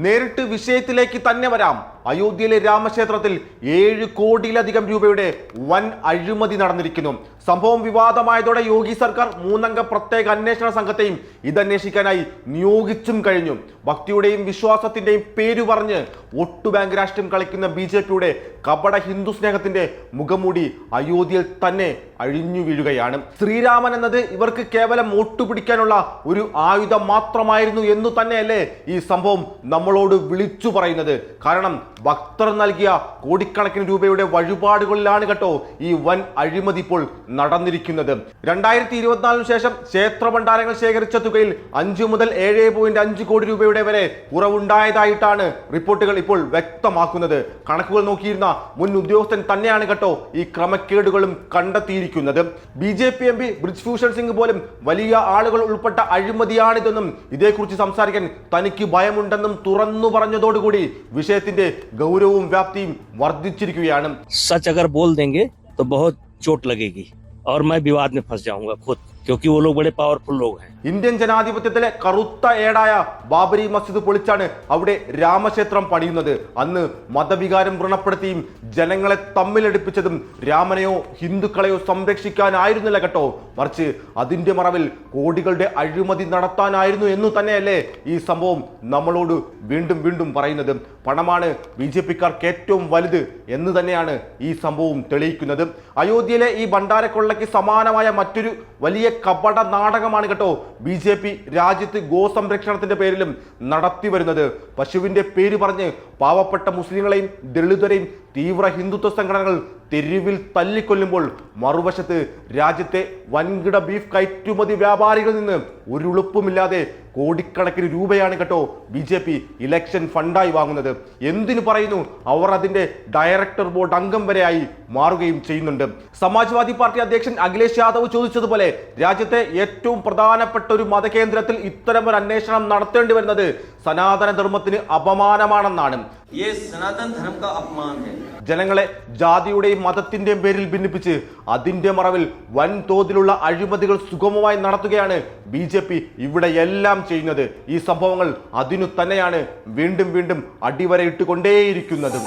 നേരിട്ട് വിഷയത്തിലേക്ക് തന്നെ വരാം. അയോധ്യയിലെ രാമക്ഷേത്രത്തിൽ 7 കോടിയിലധികം രൂപയുടെ വൻ അഴിമതി നടന്നിരിക്കുന്നു. സംഭവം വിവാദമായതോടെ യോഗി സർക്കാർ 3 അംഗ പ്രത്യേക അന്വേഷണ സംഘത്തെയും ഇതന്വേഷിക്കാനായി നിയോഗിച്ചും കഴിഞ്ഞു. ഭക്തിയുടെയും വിശ്വാസത്തിന്റെയും പേരു പറഞ്ഞ് വോട്ട് ബാങ്ക് രാഷ്ട്രീയം കളിക്കുന്ന BJPയുടെ കപട ഹിന്ദു സ്നേഹത്തിന്റെ മുഖംമൂടി അയോധ്യയിൽ തന്നെ അഴിഞ്ഞു വീഴുകയാണ്. ശ്രീരാമൻ എന്നത് ഇവർക്ക് കേവലം വോട്ട് പിടിക്കാനുള്ള ഒരു ആയുധം മാത്രമായിരുന്നു എന്നു തന്നെയല്ലേ ഈ സംഭവം നമ്മളോട് വിളിച്ചു പറയുന്നത്. കാരണം ഭക്തർ നൽകിയ കോടിക്കണക്കിന് രൂപയുടെ വഴിപാടുകളിലാണ് കേട്ടോ ഈ വൻ അഴിമതി ഇപ്പോൾ നടന്നിരിക്കുന്നത്. 2024 ശേഷം ക്ഷേത്ര ഭണ്ഡാരങ്ങൾ ശേഖരിച്ച തുകയിൽ 5 മുതൽ 7.5 കോടി രൂപയുടെ വരെ കുറവുണ്ടായതായിട്ടാണ് റിപ്പോർട്ടുകൾ ഇപ്പോൾ വ്യക്തമാക്കുന്നത്. കണക്കുകൾ നോക്കിയിരുന്ന മുൻ ഉദ്യോഗസ്ഥൻ തന്നെയാണ് കേട്ടോ ഈ ക്രമക്കേടുകളും കണ്ടെത്തിയിരിക്കുന്നത്. BJP MP ബ്രിജ്ഭൂഷൺ സിംഗ് പോലും വലിയ ആളുകൾ ഉൾപ്പെട്ട അഴിമതിയാണിതെന്നും ഇതേക്കുറിച്ച് സംസാരിക്കാൻ തനിക്ക് ഭയമുണ്ടെന്നും തുറന്നു പറഞ്ഞതോടുകൂടി വിഷയത്തിന്റെ ഗൗരവവും വ്യാപ്തിയും വർദ്ധിച്ചിരിക്കുകയാണ്. सच अगर बोल देंगे तो बहुत चोट लगेगी और मैं विवाद में फंस जाऊंगा खुद, क्योंकि वो लोग बड़े पावरफुल लोग हैं. ഇന്ത്യൻ ജനാധിപത്യത്തിലെ കറുത്ത ഏടായ ബാബരി മസ്ജിദ് പൊളിച്ചാണ് അവിടെ രാമക്ഷേത്രം പണിയുന്നത്. അന്ന് മതവികാരം വ്രണപ്പെടുത്തിയും ജനങ്ങളെ തമ്മിലടിപ്പിച്ചതും രാമനെയോ ഹിന്ദുക്കളെയോ സംരക്ഷിക്കാനായിരുന്നില്ല കേട്ടോ, മറിച്ച് അതിന്റെ മറവിൽ കോടികളുടെ അഴിമതി നടത്താനായിരുന്നു എന്നു തന്നെയല്ലേ ഈ സംഭവം നമ്മളോട് വീണ്ടും വീണ്ടും പറയുന്നത്. പണമാണ് BJPക്കാർക്ക് ഏറ്റവും വലുത് എന്ന് തന്നെയാണ് ഈ സംഭവം തെളിയിക്കുന്നത്. അയോധ്യയിലെ ഈ ഭണ്ഡാരക്കൊള്ളയ്ക്ക് സമാനമായ മറ്റൊരു വലിയ കപട നാടകമാണ് കേട്ടോ BJP രാജ്യത്ത് ഗോസംരക്ഷണത്തിന്റെ പേരിലും നടത്തി വരുന്നത്. പശുവിന്റെ പേര് പറഞ്ഞ് പാവപ്പെട്ട മുസ്ലിങ്ങളെയും ദളിതരെയും തീവ്ര ഹിന്ദുത്വ സംഘടനകൾ തെരുവിൽ തല്ലിക്കൊല്ലുമ്പോൾ മറുവശത്ത് രാജ്യത്തെ വൻകിട ബീഫ് കയറ്റുമതി വ്യാപാരികളിൽ നിന്ന് ഒരു ഉളുപ്പുമില്ലാതെ കോടിക്കണക്കിന് രൂപയാണ് കേട്ടോ BJP ഇലക്ഷൻ ഫണ്ടായി വാങ്ങുന്നത്. എന്തിനു പറയുന്നു, അവർ അതിന്റെ ഡയറക്ടർ ബോർഡ് അംഗം വരെയായി മാറുകയും ചെയ്യുന്നുണ്ട്. സമാജ്വാദി പാർട്ടി അധ്യക്ഷൻ അഖിലേഷ് യാദവ് ചോദിച്ചതുപോലെ രാജ്യത്തെ ഏറ്റവും പ്രധാനപ്പെട്ട ഒരു മതകേന്ദ്രത്തിൽ ഇത്തരം ഒരു അന്വേഷണം നടത്തേണ്ടി വരുന്നത് സനാതന ധർമ്മത്തിന് അപമാനമാണെന്നാണ്. ജനങ്ങളെ ജാതിയുടെയും മതത്തിന്റെയും പേരിൽ ഭിന്നിപ്പിച്ച് അതിന്റെ മറവിൽ വൻതോതിലുള്ള അഴിമതികൾ സുഗമമായി നടത്തുകയാണ് BJP ഇവിടെ എല്ലാം ചെയ്യുന്നത്. ഈ സംഭവങ്ങൾ അതിനു തന്നെയാണ് വീണ്ടും വീണ്ടും അടിവരയിട്ടുകൊണ്ടേയിരിക്കുന്നത്.